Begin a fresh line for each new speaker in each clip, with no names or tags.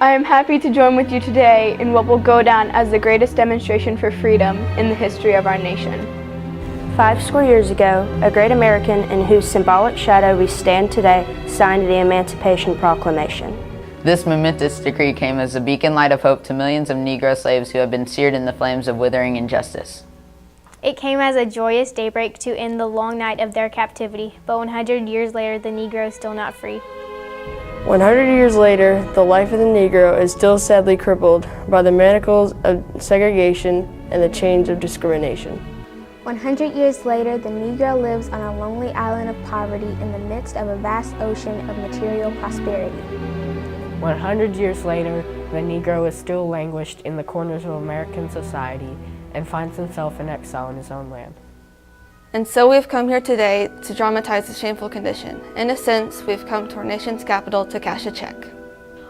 I am happy to join with you today in what will go down as the greatest demonstration for freedom in the history of our nation.
5 score years ago, a great American in whose symbolic shadow we stand today signed the Emancipation Proclamation.
This momentous decree came as a beacon light of hope to millions of Negro slaves who have been seared in the flames of withering injustice.
It came as a joyous daybreak to end the long night of their captivity, but 100 years later, the Negro is still not free.
100 years later, the life of the Negro is still sadly crippled by the manacles of segregation and the chains of discrimination.
100 years later, the Negro lives on a lonely island of poverty in the midst of a vast ocean of material prosperity.
100 years later, the Negro is still languished in the corners of American society and finds himself in exile in his own land.
And so we've come here today to dramatize the shameful condition. In a sense, we've come to our nation's capital to cash a check.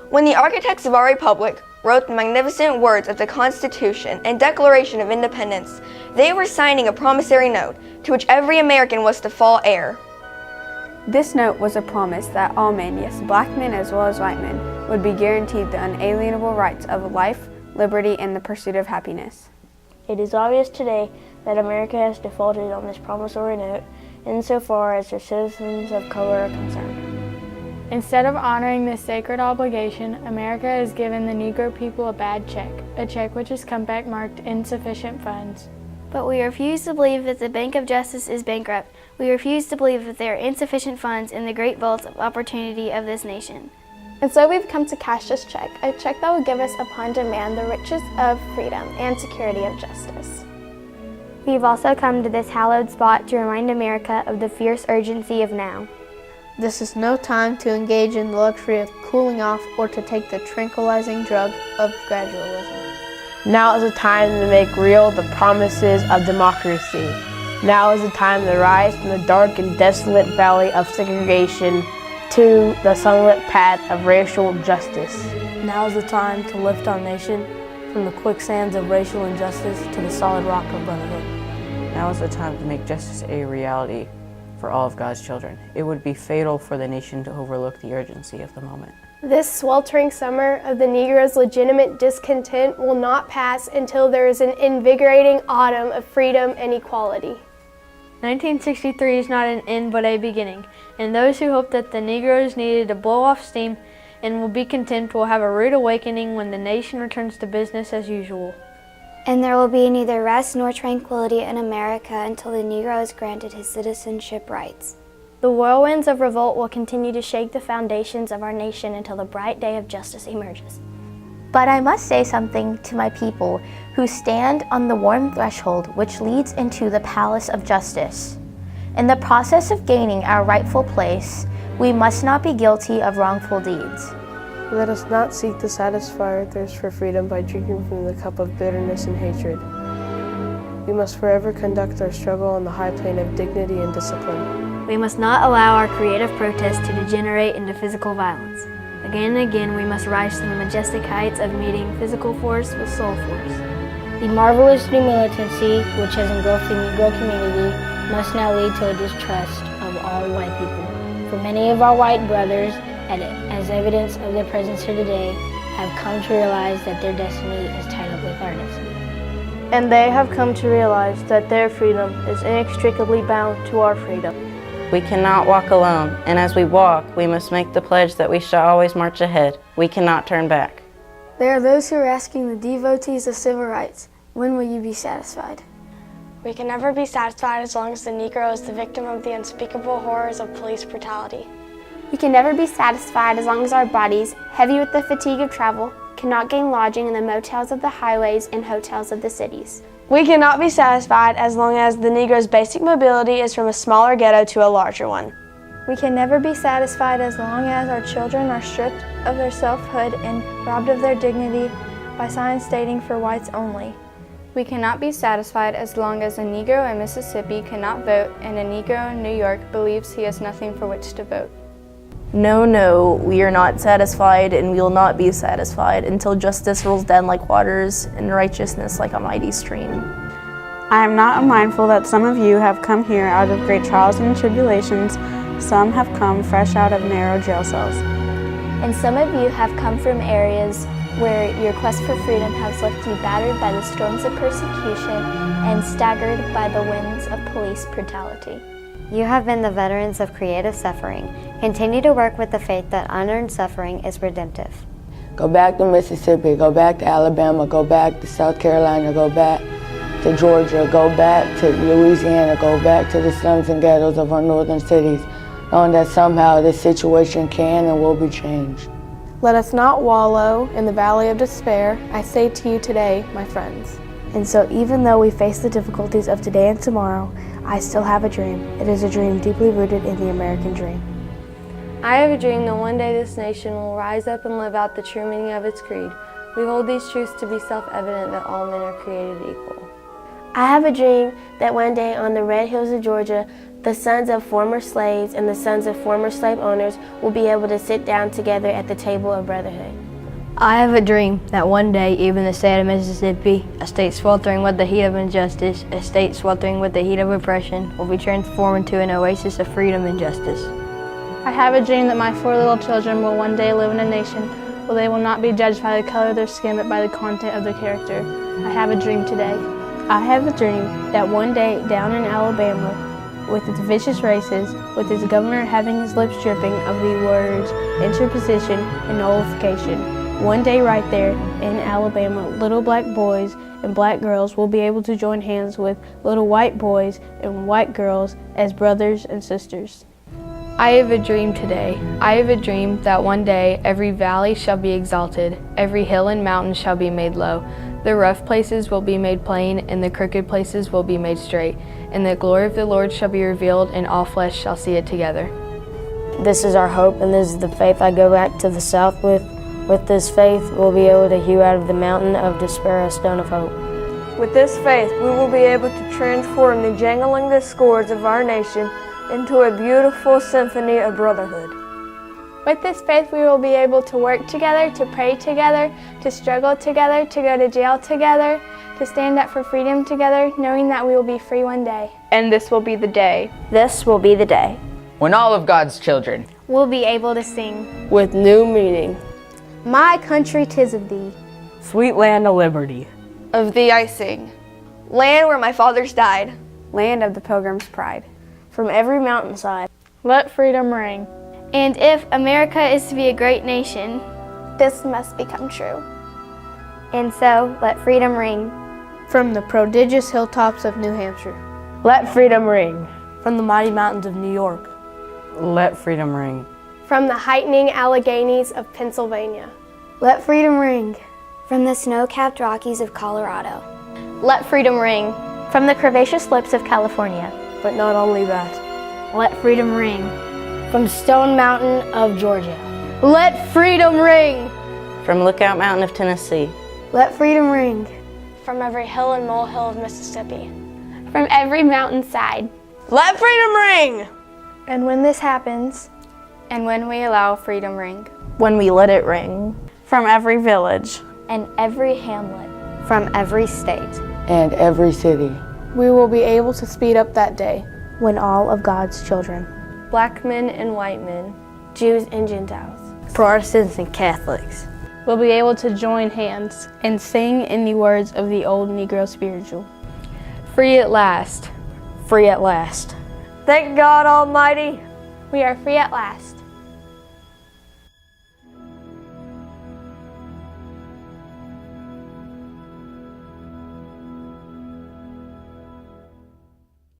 When the architects of our republic wrote the magnificent words of the Constitution and Declaration of Independence, they were signing a promissory note to which every American was to fall heir.
This note was a promise that all men, yes, black men as well as white men, would be guaranteed the unalienable rights of life, liberty, and the pursuit of happiness.
It is obvious today that America has defaulted on this promissory note insofar as their citizens of color are concerned.
Instead of honoring this sacred obligation, America has given the Negro people a bad check, a check which has come back marked insufficient funds.
But we refuse to believe that the Bank of Justice is bankrupt. We refuse to believe that there are insufficient funds in the great vaults of opportunity of this nation.
And so we've come to cash this check, a check that will give us upon demand the riches of freedom and security of justice.
We've also come to this hallowed spot to remind America of the fierce urgency of now.
This is no time to engage in the luxury of cooling off or to take the tranquilizing drug of gradualism.
Now is the time to make real the promises of democracy. Now is the time to rise from the dark and desolate valley of segregation to the sunlit path of racial justice.
Now is the time to lift our nation from the quicksands of racial injustice to the solid rock of brotherhood.
Now is the time to make justice a reality for all of God's children. It would be fatal for the nation to overlook the urgency of the moment.
This sweltering summer of the Negro's legitimate discontent will not pass until there is an invigorating autumn of freedom and equality.
1963 is not an end but a beginning, and those who hope that the Negroes needed to blow off steam and will be content will have a rude awakening when the nation returns to business as usual.
And there will be neither rest nor tranquility in America until the Negro is granted his citizenship rights.
The whirlwinds of revolt will continue to shake the foundations of our nation until the bright day of justice emerges.
But I must say something to my people who stand on the warm threshold which leads into the palace of justice. In the process of gaining our rightful place, we must not be guilty of wrongful deeds.
Let us not seek to satisfy our thirst for freedom by drinking from the cup of bitterness and hatred. We must forever conduct our struggle on the high plane of dignity and discipline.
We must not allow our creative protest to degenerate into physical violence. Again and again, we must rise to the majestic heights of meeting physical force with soul force.
The marvelous new militancy which has engulfed the Negro community must now lead to a distrust of all white people. For many of our white brothers, as evidence of their presence here today, have come to realize that their destiny is tied up with our destiny.
And they have come to realize that their freedom is inextricably bound to our freedom.
We cannot walk alone, and as we walk, we must make the pledge that we shall always march ahead. We cannot turn back.
There are those who are asking the devotees of civil rights, when will you be satisfied?
We can never be satisfied as long as the Negro is the victim of the unspeakable horrors of police brutality.
We can never be satisfied as long as our bodies, heavy with the fatigue of travel, cannot gain lodging in the motels of the highways and hotels of the cities.
We cannot be satisfied as long as the Negro's basic mobility is from a smaller ghetto to a larger one.
We can never be satisfied as long as our children are stripped of their selfhood and robbed of their dignity by signs stating for whites only.
We cannot be satisfied as long as a Negro in Mississippi cannot vote and a Negro in New York believes he has nothing for which to vote.
No, we are not satisfied and we will not be satisfied until justice rolls down like waters and righteousness like a mighty stream.
I am not unmindful that some of you have come here out of great trials and tribulations. Some have come fresh out of narrow jail cells.
And some of you have come from areas where your quest for freedom has left you battered by the storms of persecution and staggered by the winds of police brutality.
You have been the veterans of creative suffering. Continue to work with the faith that unearned suffering is redemptive.
Go back to Mississippi, go back to Alabama, go back to South Carolina, go back to Georgia, go back to Louisiana, go back to the slums and ghettos of our northern cities, knowing that somehow this situation can and will be changed.
Let us not wallow in the valley of despair, I say to you today, my friends.
And so even though we face the difficulties of today and tomorrow, I still have a dream. It is a dream deeply rooted in the American dream.
I have a dream that one day this nation will rise up and live out the true meaning of its creed. We hold these truths to be self-evident that all men are created equal.
I have a dream that one day on the red hills of Georgia, the sons of former slaves and the sons of former slave owners will be able to sit down together at the table of brotherhood.
I have a dream that one day even the state of Mississippi, a state sweltering with the heat of injustice, a state sweltering with the heat of oppression, will be transformed into an oasis of freedom and justice.
I have a dream that my 4 little children will one day live in a nation where they will not be judged by the color of their skin but by the content of their character. I have a dream today.
I have a dream that one day down in Alabama, with its vicious races, with its governor having his lips dripping of the words interposition and nullification, one day right there in Alabama, little black boys and black girls will be able to join hands with little white boys and white girls as brothers and sisters.
I have a dream today. I have a dream that one day every valley shall be exalted, every hill and mountain shall be made low. The rough places will be made plain, and the crooked places will be made straight. And the glory of the Lord shall be revealed, and all flesh shall see it together.
This is our hope, and this is the faith I go back to the south with. With this faith, we'll be able to hew out of the mountain of despair a stone of hope.
With this faith, we will be able to transform the jangling discords of our nation into a beautiful symphony of brotherhood.
With this faith, we will be able to work together, to pray together, to struggle together, to go to jail together, to stand up for freedom together, knowing that we will be free one day.
And this will be the day.
This will be the day
when all of God's children
will be able to sing
with new meaning.
My country, 'tis of thee.
Sweet land of liberty.
Of thee I sing. Land where my fathers died.
Land of the Pilgrim's pride.
From every mountainside,
let freedom ring. And if America is to be a great nation, this must become true.
And so, let freedom ring.
From the prodigious hilltops of New Hampshire.
Let freedom ring.
From the mighty mountains of New York.
Let freedom ring.
From the heightening Alleghenies of Pennsylvania.
Let freedom ring. From the snow-capped Rockies of Colorado.
Let freedom ring.
From the curvaceous slopes of California.
But not only that.
Let freedom ring.
From Stone Mountain of Georgia.
Let freedom ring.
From Lookout Mountain of Tennessee.
Let freedom ring.
From every hill and molehill of Mississippi.
From every mountainside.
Let freedom ring.
And when this happens,
and when we allow freedom ring.
When we let it ring.
From every village.
And every hamlet.
From every state.
And every city.
We will be able to speed up that day.
When all of God's children,
black men and white men,
Jews and Gentiles,
Protestants and Catholics,
will be able to join hands and sing in the words of the old Negro spiritual.
Free at last.
Free at last.
Thank God Almighty.
We are free at last.